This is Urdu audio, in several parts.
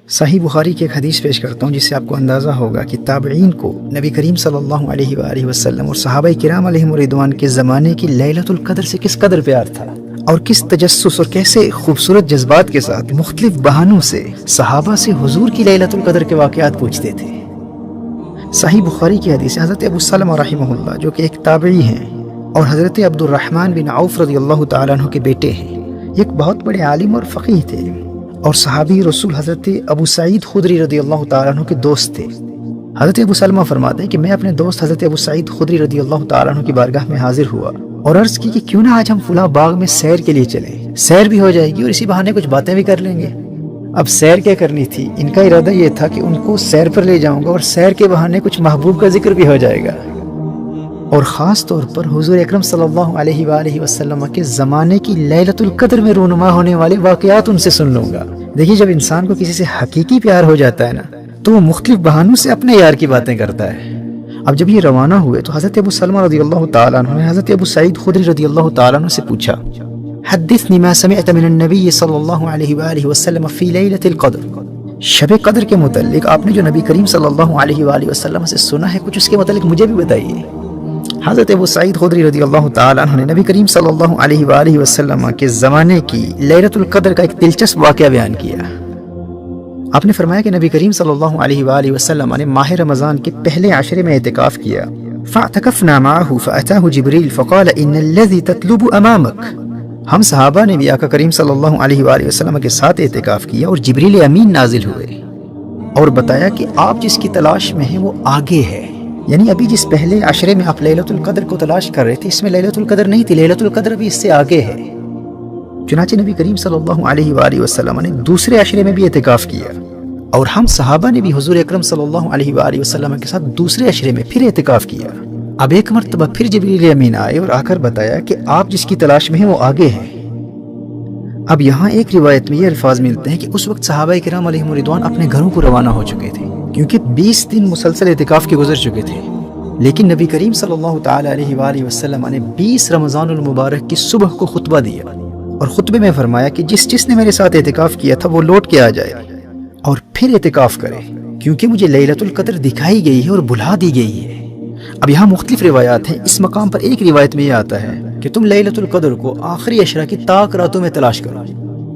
صحیح بخاری کی ایک حدیث پیش کرتا ہوں جس سے آپ کو اندازہ ہوگا کہ تابعین کو نبی کریم صلی اللہ علیہ وآلہ وسلم اور صحابہ کرام علیہم رضوان کے زمانے کی لیلۃ القدر سے کس قدر پیار تھا، اور کس تجسس اور کیسے خوبصورت جذبات کے ساتھ مختلف بہانوں سے صحابہ سے حضور کی لیلۃ القدر کے واقعات پوچھتے تھے۔ صحیح بخاری کی حدیث حضرت ابو سلمہ رحمہ اللہ جو کہ ایک تابعی ہیں اور حضرت عبد الرحمن بن عوف رضی اللہ تعالیٰ عنہ کے بیٹے ہیں، ایک بہت بڑے عالم اور فقیہ تھے اور صحابی رسول حضرت ابو سعید خدری رضی اللہ تعالیٰ عنہ کے دوست تھے۔ حضرت ابو سلمہ فرماتے ہیں کہ میں اپنے دوست حضرت ابو سعید خدری رضی اللہ تعالیٰ عنہ کی بارگاہ میں حاضر ہوا اور عرض کی کہ کیوں نہ آج ہم فلاں باغ میں سیر کے لیے چلیں، سیر بھی ہو جائے گی اور اسی بہانے کچھ باتیں بھی کر لیں گے۔ اب سیر کیا کرنی تھی، ان کا ارادہ یہ تھا کہ ان کو سیر پر لے جاؤں گا اور سیر کے بہانے کچھ محبوب کا ذکر بھی ہو جائے گا، اور خاص طور پر حضور اکرم صلی اللہ علیہ وآلہ وسلم کے زمانے کی لیلۃ القدر میں رونما ہونے والے واقعات ان سے سن لوں گا۔ دیکھیے جب انسان کو کسی سے حقیقی پیار ہو جاتا ہے نا تو وہ مختلف بہانوں سے اپنے یار کی باتیں کرتا ہے۔ اب جب یہ روانہ ہوئے تو حضرت ابو سلمہ رضی اللہ تعالیٰ عنہ نے حضرت ابو سعید خدری رضی اللہ تعالیٰ عنہ سے پوچھا، حدثنی ما سمعت من النبی صلی اللہ علیہ وآلہ وسلم فی لیلۃ القدر، شب قدر کے متعلق آپ نے جو نبی کریم صلی اللہ علیہ وآلہ وسلم سے سنا ہے کچھ اس کے متعلق مجھے بھی بتائیے۔ حضرت ابو سعید خدری رضی اللہ تعالیٰ عنہ نے نبی کریم صلی اللہ علیہ وآلہ وسلم کے زمانے کی لیلۃ القدر کا ایک دلچسپ واقعہ بیان کیا۔ آپ نے فرمایا کہ نبی کریم صلی اللہ علیہ وآلہ وسلم نے ماہ رمضان کے پہلے عشرے میں اعتکاف کیا، فاعتکفنا معه فأتاه جبریل فقال ان الذي تطلب امامك، ہم صحابہ نے بھی آقا کریم صلی اللہ علیہ وآلہ وسلم کے ساتھ اعتکاف کیا اور جبریل امین نازل ہوئے اور بتایا کہ آپ جس کی تلاش میں ہیں وہ آگے ہے، یعنی ابھی جس پہلے عشرے میں آپ لیلۃ القدر کو تلاش کر رہے تھے اس میں لیلۃ القدر نہیں تھی، لیلۃ القدر ابھی اس سے آگے ہے۔ چنانچہ نبی کریم صلی اللہ علیہ وآلہ وسلم نے دوسرے عشرے میں بھی اعتکاف کیا اور ہم صحابہ نے بھی حضور اکرم صلی اللہ علیہ وآلہ وسلم کے ساتھ دوسرے عشرے میں پھر اعتکاف کیا۔ اب ایک مرتبہ پھر جبریل امین آئے اور آ کر بتایا کہ آپ جس کی تلاش میں ہیں وہ آگے ہیں۔ اب یہاں ایک روایت میں یہ الفاظ ملتے ہیں کہ اس وقت صحابہ کرام علیہم رضوان اپنے گھروں کو روانہ ہو چکے تھے کیونکہ 20 دن مسلسل اعتکاف کے گزر چکے تھے، لیکن نبی کریم صلی اللہ تعالی علیہ وآلہ وسلم نے 20 رمضان المبارک کی صبح کو خطبہ دیا اور خطبے میں فرمایا کہ جس نے میرے ساتھ اعتکاف کیا تھا وہ لوٹ کے آ جائے اور پھر اعتکاف کرے، کیونکہ مجھے لیلۃ القدر دکھائی گئی ہے اور بلا دی گئی ہے۔ اب یہاں مختلف روایات ہیں، اس مقام پر ایک روایت میں یہ آتا ہے کہ تم لیلۃ القدر کو آخری عشرہ کی طاق راتوں میں تلاش کرو۔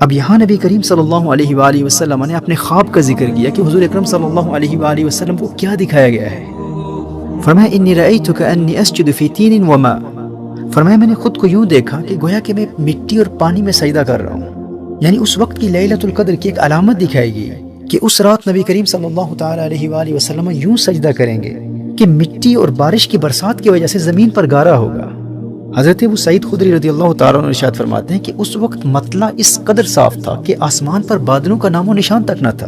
اب یہاں نبی کریم صلی اللہ علیہ وآلہ وسلم نے اپنے خواب کا ذکر کیا کہ حضور اکرم صلی اللہ علیہ وآلہ وسلم کو کیا دکھایا گیا ہے۔ فرمایا انی رأیت کأنی اسجد فی تین وماء، فرمایا میں نے خود کو یوں دیکھا کہ گویا کہ میں مٹی اور پانی میں سجدہ کر رہا ہوں، یعنی اس وقت کی لیلۃ القدر کی ایک علامت دکھائی گئی کہ اس رات نبی کریم صلی اللہ تعالی علیہ وآلہ وسلم یوں سجدہ کریں گے کہ مٹی اور بارش کی برسات کی وجہ سے زمین پر گارا ہوگا۔ حضرت ابو سعید خدری رضی اللہ تعالیٰ عنہ ارشاد فرماتے ہیں کہ اس وقت مطلع اس قدر صاف تھا کہ آسمان پر بادلوں کا نام و نشان تک نہ تھا۔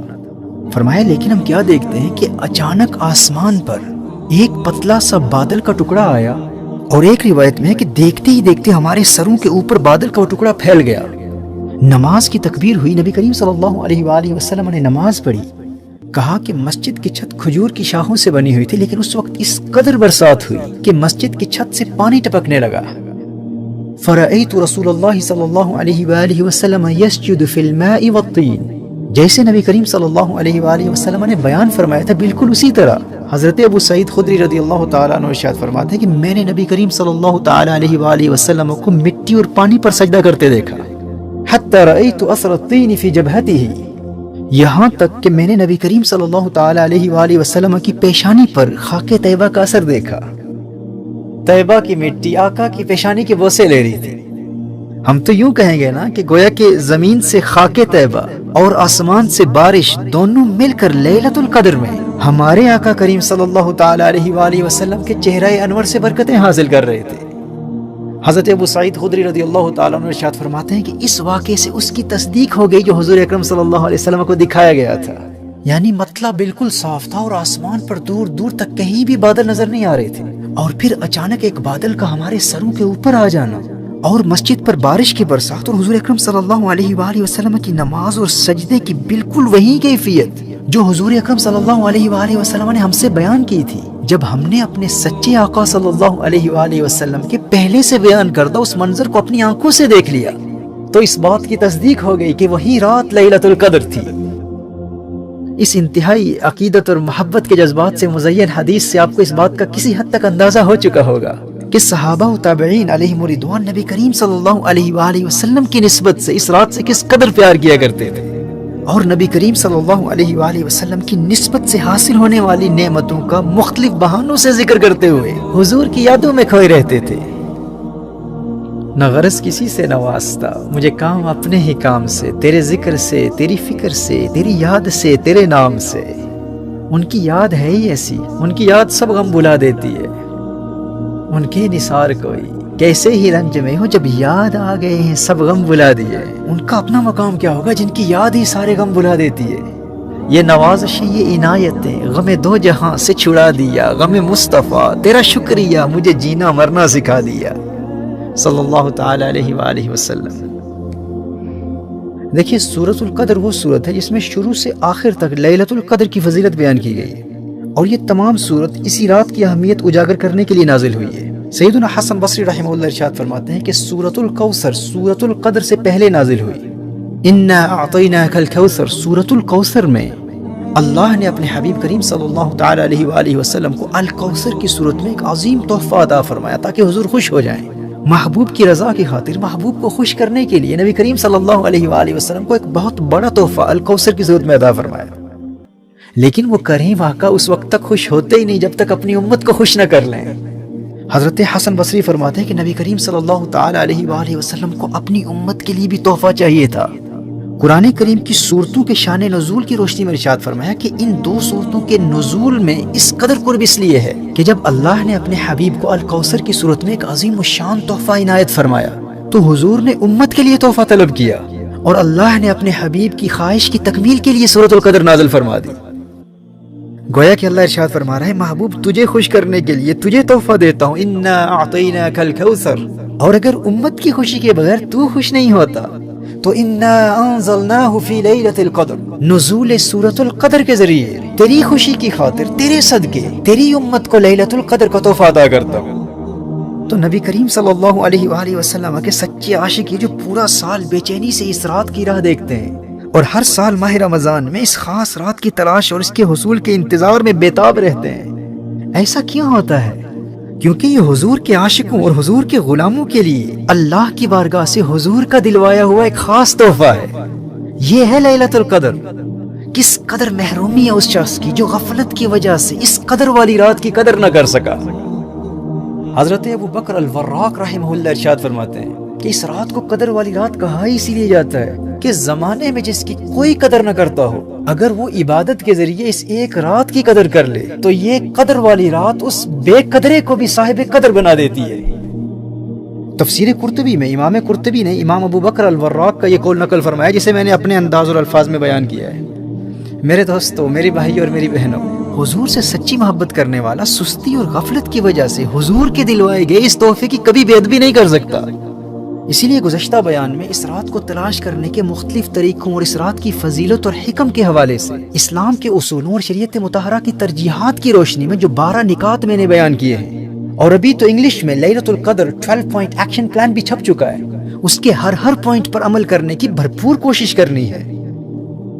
فرمایا لیکن ہم کیا دیکھتے ہیں کہ اچانک آسمان پر ایک پتلا سا بادل کا ٹکڑا آیا، اور ایک روایت میں ہے کہ دیکھتے ہی دیکھتے ہمارے سروں کے اوپر بادل کا وہ ٹکڑا پھیل گیا۔ نماز کی تکبیر ہوئی، نبی کریم صلی اللہ علیہ وآلہ وسلم نے نماز پڑھی، کہا کہ مسجد کی چھت کھجور کی شاخوں سے بنی ہوئی تھی، لیکن اس وقت اس قدر برسات ہوئی کہ مسجد کی چھت سے پانی ٹپکنے لگا۔ فرأیت رسول اللہ صلی اللہ علیہ وآلہ وسلم یسجد فی الماء والطین، جیسے نبی کریم صلی اللہ علیہ وآلہ وسلم نے بیان فرمایا تھا بالکل اسی طرح حضرت ابو سعید خدری رضی اللہ تعالیٰ عنہ ارشاد فرماتے ہیں کہ میں نے نبی کریم صلی اللہ تعالیٰ علیہ وآلہ وسلم کو مٹی اور پانی پر سجدہ کرتے دیکھا، حتی رأیت اثر الطین فی جبہتہ، یہاں تک کہ میں نے نبی کریم صلی اللہ تعالیٰ علیہ وآلہ وسلم کی پیشانی پر خاک طیبہ کا اثر دیکھا۔ طیبہ کی مٹی آقا کی پیشانی کے بوسے لے رہی تھی۔ ہم تو یوں کہیں گے نا کہ گویا کہ زمین سے خاک طیبہ اور آسمان سے بارش دونوں مل کر لیلۃ القدر میں ہمارے آقا کریم صلی اللہ تعالیٰ علیہ وآلہ وسلم کے چہرہ انور سے برکتیں حاصل کر رہے تھے۔ حضرت ابو سعید خدری رضی اللہ تعالیٰ عنہ ارشاد فرماتے ہیں کہ اس واقعے سے اس کی تصدیق ہو گئی جو حضور اکرم صلی اللہ علیہ وسلم کو دکھایا گیا تھا، یعنی مطلع بالکل صاف تھا اور آسمان پر دور دور تک کہیں بھی بادل نظر نہیں آ رہے تھے، اور پھر اچانک ایک بادل کا ہمارے سروں کے اوپر آ جانا اور مسجد پر بارش کی برسات اور حضور اکرم صلی اللہ علیہ وآلہ وسلم کی نماز اور سجدے کی بالکل وہی کیفیت جو حضور اکرم صلی اللہ علیہ وآلہ وسلم نے ہم سے بیان کی تھی جب ہم نے اپنے سچے آقا صلی اللہ علیہ وآلہ وسلم کے پہلے سے بیان کردہ اس منظر کو اپنی آنکھوں سے دیکھ لیا، تو اس بات کی تصدیق ہو گئی کہ وہی رات لیلۃ القدر تھی۔ اس انتہائی عقیدت اور محبت کے جذبات سے مزین حدیث سے آپ کو اس بات کا کسی حد تک اندازہ ہو چکا ہوگا کہ صحابہ و تابعین علیہم رضوان نبی کریم صلی اللہ علیہ وآلہ وسلم کی نسبت سے اس رات سے کس قدر پیار کیا کرتے تھے، اور نبی کریم صلی اللہ علیہ وآلہ وسلم کی نسبت سے حاصل ہونے والی نعمتوں کا مختلف بہانوں سے ذکر کرتے ہوئے حضور کی یادوں میں کھوئے رہتے تھے۔ نہ غرض کسی سے نہ واسطہ، مجھے کام اپنے ہی کام سے، تیرے ذکر سے، تیری فکر سے، تیری یاد سے، تیرے نام سے۔ ان کی یاد ہے ہی ایسی، ان کی یاد سب غم بھلا دیتی ہے۔ ان کے نثار کوئی کیسے ہی رنج میں ہو، جب یاد آ گئے ہیں سب غم بھلا دیے۔ ان کا اپنا مقام کیا ہوگا جن کی یاد ہی سارے غم بھلا دیتی ہے۔ یہ نوازشیں، یہ عنایتیں، غم دو جہاں سے چھڑا دیا، غم مصطفیٰ تیرا شکریہ مجھے جینا مرنا سکھا دیا، صلی اللہ تعالی علیہ وآلہ وسلم۔ دیکھیے سورۃ القدر وہ سورت ہے جس میں شروع سے آخر تک لیلۃ القدر کی فضیلت بیان کی گئی ہے، اور یہ تمام سورت اسی رات کی اہمیت اجاگر کرنے کے لیے نازل ہوئی ہے۔ سیدنا حسن بصری رحمہ اللہ ارشاد فرماتے ہیں کہ سورۃ الکوثر سورۃ القدر سے پہلے نازل ہوئی۔ انا اعطیناک الکوثر، سورۃ الکوثر میں اللہ نے اپنے حبیب کریم صلی اللہ تعالی علیہ وآلہ وسلم کو الکوثر کی صورت میں ایک عظیم تحفہ عطا فرمایا تاکہ حضور خوش ہو جائیں۔ محبوب کی رضا کی خاطر، محبوب کو خوش کرنے کے لیے نبی کریم صلی اللہ علیہ وآلہ وسلم کو ایک بہت بڑا تحفہ الکوثر کی صورت میں عطا فرمایا، لیکن وہ کریں واقعہ اس وقت تک خوش ہوتے ہی نہیں جب تک اپنی امت کو خوش نہ کر لیں۔ حضرت حسن بصری فرماتے ہیں کہ نبی کریم صلی اللہ تعالی علیہ وآلہ وسلم کو اپنی امت کے لیے بھی تحفہ چاہیے تھا۔ قرآن کریم کی صورتوں کے شان نزول کی روشنی میں ارشاد فرمایا کہ ان دو صورتوں کے نزول میں اس قدر قرب اس لیے ہے کہ جب اللہ نے اپنے حبیب کو الکوثر کی صورت میں ایک عظیم الشان تحفہ عنایت فرمایا تو حضور نے امت کے لیے تحفہ طلب کیا، اور اللہ نے اپنے حبیب کی خواہش کی تکمیل کے لیے سورۃ القدر نازل فرما دی۔ گویا کہ اللہ ارشاد فرما رہا ہے محبوب تجھے خوش کرنے کے لیے تجھے تحفہ دیتا ہوں، انا اعطیناک الکوثر، اور اگر امت کی خوشی کے بغیر تو خوش نہیں ہوتا تو انا انزلناہ فی لیلۃ القدر، نزول سورۃ القدر کے ذریعے تیری خوشی کی خاطر، تیرے صدقے تیری امت کو لیلۃ القدر کا تحفہ عطا کرتا ہوں۔ تو نبی کریم صلی اللہ علیہ وآلہ وسلم کے سچے عاشق جو پورا سال بے چینی سے اس رات کی راہ دیکھتے ہیں، اور ہر سال ماہ رمضان میں اس خاص رات کی تلاش اور اس کے حصول کے انتظار میں بےتاب رہتے ہیں، ایسا کیوں ہوتا ہے؟ کیونکہ یہ حضور کے عاشقوں اور حضور کے غلاموں کے لیے اللہ کی بارگاہ سے حضور کا دلوایا ہوا ایک خاص تحفہ ہے۔ یہ ہے لیلۃ القدر۔ کس قدر محرومی ہے اس شخص کی جو غفلت کی وجہ سے اس قدر والی رات کی قدر نہ کر سکا۔ حضرت ابو بکر الوراق رحمہ اللہ ارشاد فرماتے ہیں کہ اس رات کو قدر والی رات کہا ہی اسی لیے جاتا ہے کہ زمانے میں جس کی کوئی قدر نہ کرتا ہو، اگر وہ عبادت کے ذریعے اس ایک رات کی قدر کر لے تو یہ قدر والی رات اس بے قدرے کو بھی صاحب قدر بنا دیتی ہے۔ تفسیر قرطبی میں امام قرطبی نے امام ابو بکر الوراق کا یہ قول نقل فرمایا جسے میں نے اپنے انداز اور الفاظ میں بیان کیا ہے۔ میرے دوستو، میری بھائی اور میری بہنوں، حضور سے سچی محبت کرنے والا سستی اور غفلت کی وجہ سے حضور کے دلوائے گئے اس تحفے کی کبھی بے ادبی نہیں کر سکتا۔ اسی لیے گزشتہ بیان میں اس رات کو تلاش کرنے کے مختلف طریقوں اور اس رات کی فضیلت اور حکم کے حوالے سے اسلام کے اصولوں اور شریعت مطہرہ کی ترجیحات کی روشنی میں جو 12 نکات میں نے بیان کیے ہیں، اور ابھی تو انگلش میں لیلۃ القدر 12 پوائنٹ ایکشن پلان بھی چھپ چکا ہے، اس کے ہر پوائنٹ پر عمل کرنے کی بھرپور کوشش کرنی ہے۔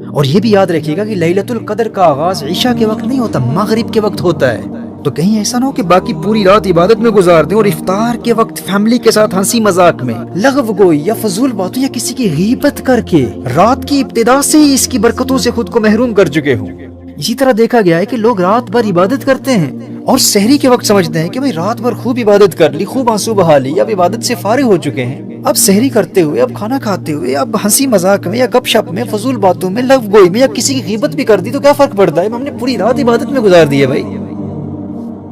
اور یہ بھی یاد رکھیے گا کہ لیلۃ القدر کا آغاز عشاء کے وقت نہیں ہوتا، مغرب کے وقت ہوتا ہے، تو کہیں ایسا نہ ہو کہ باقی پوری رات عبادت میں گزار دیں اور افطار کے وقت فیملی کے ساتھ ہنسی مذاق میں لغو گوئی یا فضول باتوں یا کسی کی غیبت کر کے رات کی ابتدا سے ہی اس کی برکتوں سے خود کو محروم کر چکے ہوں۔ اسی طرح دیکھا گیا ہے کہ لوگ رات بھر عبادت کرتے ہیں اور سحری کے وقت سمجھتے ہیں کہ بھئی رات بھر خوب عبادت کر لی، خوب آنسو بہا لی، اب عبادت سے فارغ ہو چکے ہیں، اب سحری کرتے ہوئے، اب کھانا کھاتے ہوئے، اب ہنسی مذاق میں یا گپ شپ میں، فضول باتوں میں، لغو گوئی میں یا کسی کی غیبت بھی کر دی تو کیا فرق پڑتا ہے؟ ہم نے پوری رات عبادت میں گزار دی ہے۔ بھائی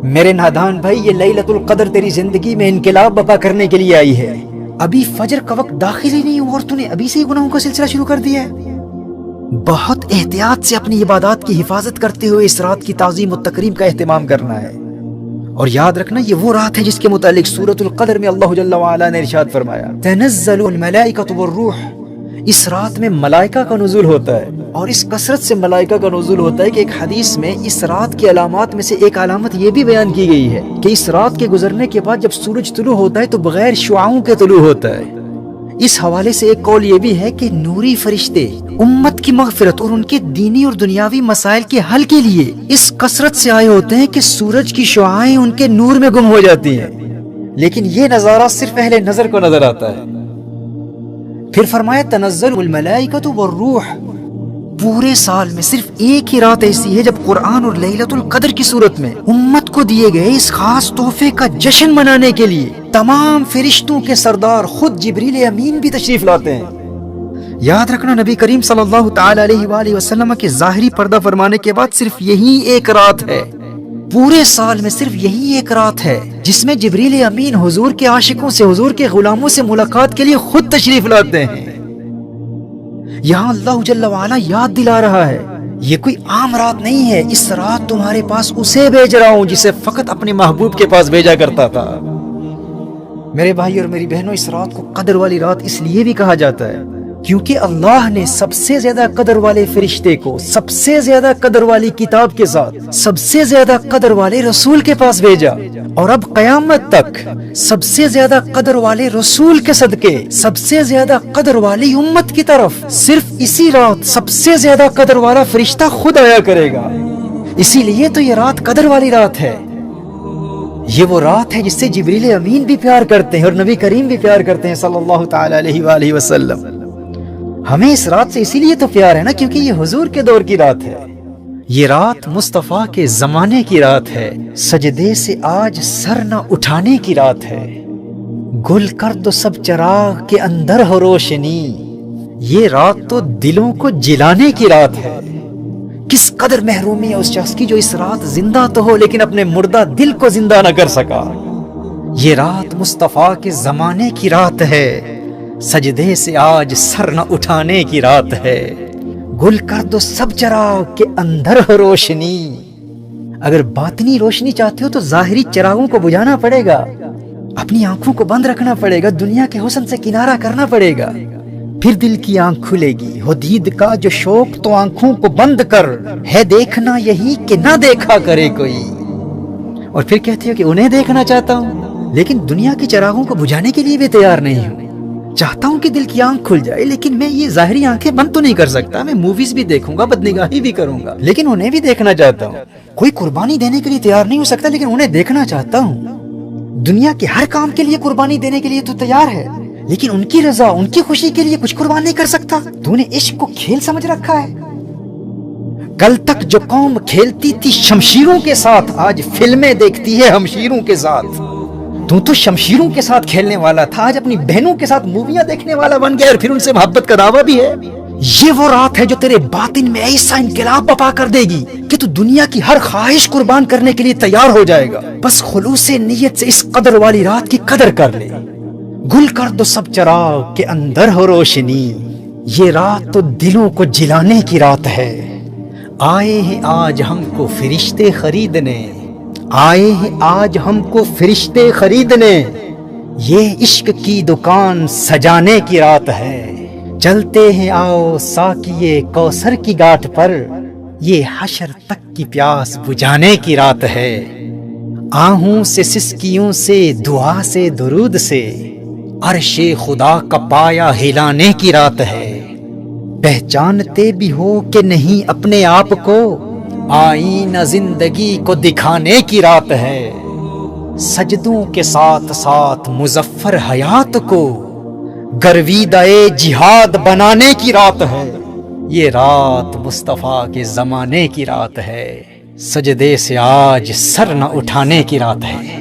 میرے نادان بھائی، یہ لیلۃ القدر تیری زندگی میں انقلاب برپا کرنے کے لیے آئی ہے۔ ابھی فجر کا وقت داخل ہی نہیں ہوا اور تو نے ابھی سے ہی گناہوں کا سلسلہ شروع کر دیا ہے۔ بہت احتیاط سے اپنی عبادات کی حفاظت کرتے ہوئے اس رات کی تعظیم و تکریم کا اہتمام کرنا ہے، اور یاد رکھنا یہ وہ رات ہے جس کے متعلق سورۃ القدر میں اللہ جل وعلا نے ارشاد فرمایا تنزل الملائکۃ والروح، اس رات میں ملائکہ کا نزول ہوتا ہے، اور اس کثرت سے ملائکہ کا نزول ہوتا ہے کہ ایک حدیث میں اس رات کی علامات میں سے ایک علامت یہ بھی بیان کی گئی ہے کہ اس رات کے گزرنے کے بعد جب سورج طلوع ہوتا ہے تو بغیر شعاعوں کے طلوع ہوتا ہے۔ اس حوالے سے ایک قول یہ بھی ہے کہ نوری فرشتے امت کی مغفرت اور ان کے دینی اور دنیاوی مسائل کے حل کے لیے اس کثرت سے آئے ہوتے ہیں کہ سورج کی شعاعیں ان کے نور میں گم ہو جاتی ہیں، لیکن یہ نظارہ صرف اہل نظر کو نظر آتا ہے۔ پھر فرمایا تنزل الملائکۃ والروح، پورے سال میں صرف ایک ہی رات ایسی ہے جب قرآن اور لیلۃ القدر کی صورت میں امت کو دیے گئے اس خاص تحفے کا جشن منانے کے لیے تمام فرشتوں کے سردار خود جبریل امین بھی تشریف لاتے ہیں۔ یاد رکھنا نبی کریم صلی اللہ تعالی علیہ وآلہ وسلم کے ظاہری پردہ فرمانے کے بعد صرف یہی ایک رات ہے، پورے سال میں صرف یہی ایک رات ہے جس میں جبریل امین حضور کے عاشقوں سے، حضور کے غلاموں سے ملاقات کے لیے خود تشریف لاتے ہیں۔ یہاں اللہ جل وعلا یاد دلا رہا ہے یہ کوئی عام رات نہیں ہے، اس رات تمہارے پاس اسے بھیج رہا ہوں جسے فقط اپنے محبوب کے پاس بھیجا کرتا تھا۔ میرے بھائی اور میری بہنوں، اس رات کو قدر والی رات اس لیے بھی کہا جاتا ہے کیونکہ اللہ نے سب سے زیادہ قدر والے فرشتے کو سب سے زیادہ قدر والی کتاب کے ساتھ سب سے زیادہ قدر والے رسول کے پاس بھیجا، اور اب قیامت تک سب سے زیادہ قدر والے رسول کے صدقے سب سے زیادہ قدر والی امت کی طرف صرف اسی رات سب سے زیادہ قدر والا فرشتہ خود آیا کرے گا۔ اسی لیے تو یہ رات قدر والی رات ہے۔ یہ وہ رات ہے جس سے جبریل امین بھی پیار کرتے ہیں اور نبی کریم بھی پیار کرتے ہیں صلی اللہ تعالی علیہ وآلہ وسلم۔ ہمیں اس رات سے اسی لیے تو پیار ہے نا، کیونکہ یہ حضور کے دور کی رات ہے، یہ رات مصطفیٰ کے زمانے کی رات ہے، سجدے سے آج سر نہ اٹھانے کی رات ہے، گل کر دو سب چراغ کے اندر ہو روشنی، یہ رات تو دلوں کو جلانے کی رات ہے۔ کس قدر محرومی ہے اس شخص کی جو اس رات زندہ تو ہو لیکن اپنے مردہ دل کو زندہ نہ کر سکا۔ یہ رات مصطفیٰ کے زمانے کی رات ہے، سجدے سے آج سر نہ اٹھانے کی رات ہے، گل کر دو سب چراغ کے اندر ہو روشنی۔ اگر باطنی روشنی چاہتے ہو تو ظاہری چراغوں کو بجھانا پڑے گا، اپنی آنکھوں کو بند رکھنا پڑے گا، دنیا کے حسن سے کنارہ کرنا پڑے گا، پھر دل کی آنکھ کھلے گی۔ ہو دید کا جو شوق تو آنکھوں کو بند کر، ہے دیکھنا یہی کہ نہ دیکھا کرے کوئی۔ اور پھر کہتے ہو کہ انہیں دیکھنا چاہتا ہوں لیکن دنیا کے چراغوں کو بجھانے کے لیے بھی تیار نہیں ہوں، چاہتا ہوں کہ دل کی آنکھ کھل جائے لیکن میں یہ ظاہری آنکھیں بند تو نہیں کر سکتا، میں موویز بھی دیکھوں گا، بدنگاہی بھی کروں گا، لیکن انہیں بھی دیکھنا چاہتا ہوں۔ کوئی قربانی دینے کے لیے تیار نہیں ہو سکتا لیکن انہیں دیکھنا چاہتا ہوں۔ دنیا کے ہر کام کے لیے قربانی دینے کے لیے تو تیار ہے لیکن ان کی رضا، ان کی خوشی کے لیے کچھ قربان نہیں کر سکتا۔ تو نے عشق کو کھیل سمجھ رکھا ہے۔ کل تک جو قوم کھیلتی تھی شمشیروں کے ساتھ آج فلمیں دیکھتی ہے ہمشیروں کے ساتھ۔ تو شمشیروں کے ساتھ کھیلنے والا تھا، آج اپنی بہنوں کے ساتھ موویاں دیکھنے والا بن گیا اور پھر ان سے محبت کا دعویٰ بھی ہے۔ یہ وہ رات ہے جو تیرے باطن میں ایسا انقلاب بپا کر دے گی کہ تو دنیا کی ہر خواہش قربان کرنے کے لیے تیار ہو جائے گا، بس خلوص نیت سے اس قدر والی رات کی قدر کر لے۔ گل کر دو سب چراغ کے اندر ہو روشنی، یہ رات تو دلوں کو جلانے کی رات ہے۔ آئے ہیں آج ہم کو فرشتے خریدنے، آئے ہیں آج ہم کو فرشتے خریدنے، یہ عشق کی دکان سجانے کی رات ہے۔ چلتے ہیں آؤ ساقیے کوثر کی گھاٹ پر، یہ حشر تک کی پیاس بجھانے کی رات ہے۔ آہوں سے سسکیوں سے دعا سے درود سے، عرش خدا کا پایا ہلانے کی رات ہے۔ پہچانتے بھی ہو کہ نہیں اپنے آپ کو، آئینہ زندگی کو دکھانے کی رات ہے۔ سجدوں کے ساتھ ساتھ مظفر حیات کو گرویدہ جہاد بنانے کی رات ہے۔ یہ رات مصطفیٰ کے زمانے کی رات ہے، سجدے سے آج سر نہ اٹھانے کی رات ہے۔